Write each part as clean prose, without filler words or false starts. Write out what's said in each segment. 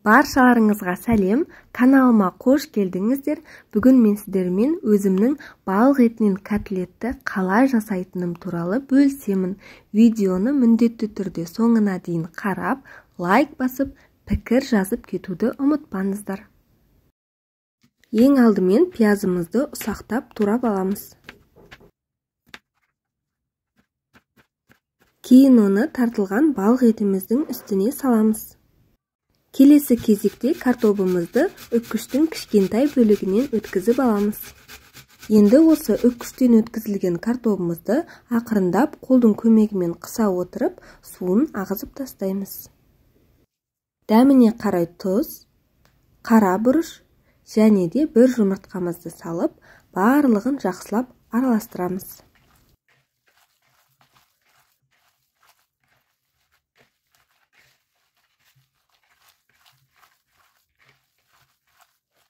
Баршаларыңызға сәлем, каналыма қош келдіңіздер. Бүгін мен сіздермен өзімнің балық етінен котлетті қалай жасайтыным туралы бөлісемін. Видеоны міндетті түрде соңына дейін қарап, лайк басып, пікір жазып кетуді ұмытпаңыздар. Ең алдымен пиязымызды ұсақтап турап аламыз. Кейін оны тартылған балық етіміздің үстіне саламыз. Келесі кезекте картобымызды үккіштің кішкентай бөлігінен өткізіп аламыз. Енді осы үккіштен өткізілген картобымызды ақырындап қолдың көмегімен қыса отырып, суын ағызып тастаймыз. Дәміне қарай тұз, қара бұрыш және де бір жұмыртқамызды салып, барлығын жақсылап араластырамыз.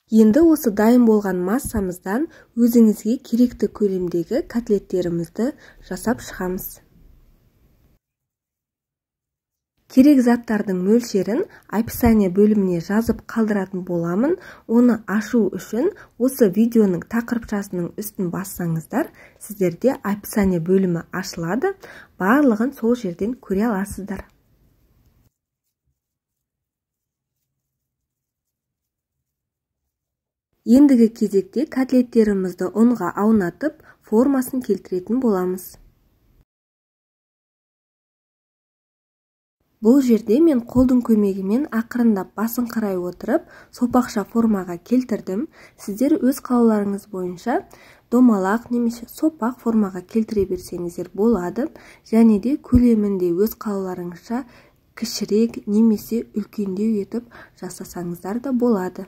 Енді осы дайын болған массамыздан өзіңізге керекті көлемдегі котлеттерімізді жасап шығамыз. Керек заттардың мөлшерін описание бөліміне жазып қалдыратын боламын. Оны ашу үшін осы видеоның тақырыпшасының үстін бассаңыздар, сіздерде описание бөлімі ашылады. Барлығын сол жерден көре аласыздар. Ендігі кезекте котлеттерімізді ұнға аунатып, формасын келтіретін боламыз. Бұл жерде мен қолдың көмегімен ақырындап басын қарай отырып, сопақша формаға келтірдім. Сіздер өз қалауларыңыз бойынша домалақ немесе сопақ формаға келтіре берсеңіздер болады. Және де көлемінде өз қалауларыңызша кішірек немесе үлкендеу етіп жасасаңыздар да болады.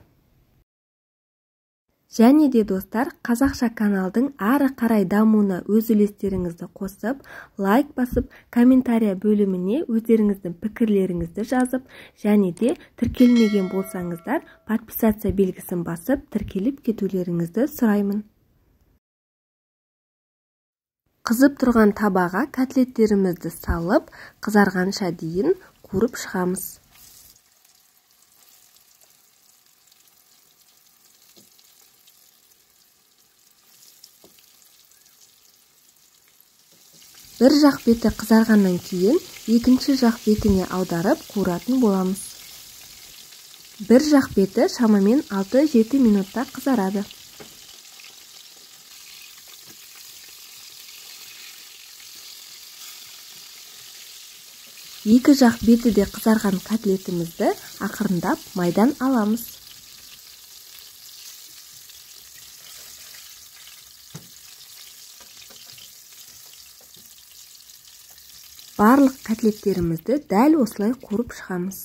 Және де достар, қазақша каналдың ары қарай дамуына өз үлестеріңізді қосып, лайк басып, комментария бөліміне өздеріңіздің пікірлеріңізді жазып, және де тіркелмеген болсаңыздар, подписация белгісін басып, тіркеліп кетулеріңізді сұраймын. Қызып тұрған табаға котлеттерімізді салып, қызарғанша дейін қуырып шығамыз. Бір жақ беті қызарғаннан кейін, екінші жақ бетіне аударып қуыратын боламыз. Бір жақ беті шамамен 6-7 минутта қызарады. Екі жақ беті де қызарған котлетімізді ақырындап майдан аламыз. Барлық котлеттерімізді дәл осылай қуырып шығамыз.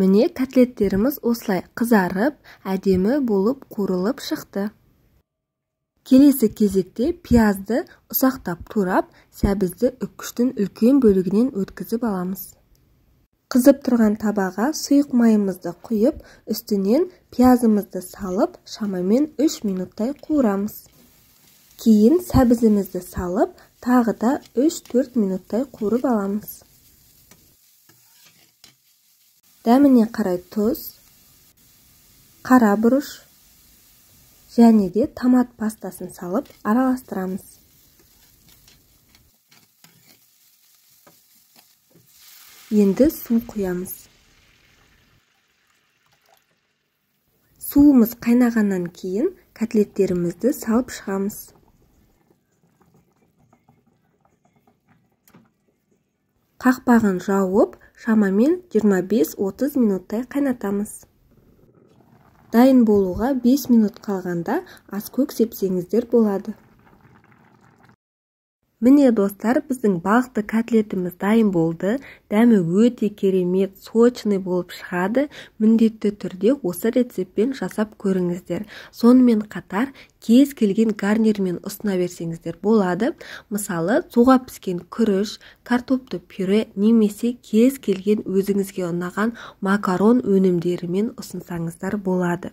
Міне котлеттеріміз осылай қызарып, әдемі болып қуырылып шықты. Келесі кезекте пиязды ұсақтап турап, сәбізді үккіштің үлкен бөлігінен өткізіп аламыз. Қызып тұрған табаға сұйық майымызды құйып, үстінен пиязымызды салып, шамамен 3 минуттай қуырамыз. Кейін сәбізімізді салып, тағы да 3-4 минуттай қуырып аламыз. Дәміне қарай тұз, қара бұрыш және де томат пастасын салып араластырамыз. Енді су құямыз. Суымыз қайнағаннан кейін котлеттерімізді салып шығамыз. Қақпағын жауып, шамамен 25-30 минуттай қайнатамыз. Дайын болуға 5 минут қалғанда ас-көк сепсеңіздер болады. Міне достар, біздің балықты котлетіміз дайын болды. Дәмі өте керемет, сочный болып шығады. Міндетті түрде осы рецептпен жасап көріңіздер. Сонымен қатар кез келген гарнирмен ұсына берсеңіздер болады. Мысалы, суға піскен күріш, картопты пюре немесе кез келген өзіңізге ұнаған макарон өнімдерімен ұсынсаңыздар болады.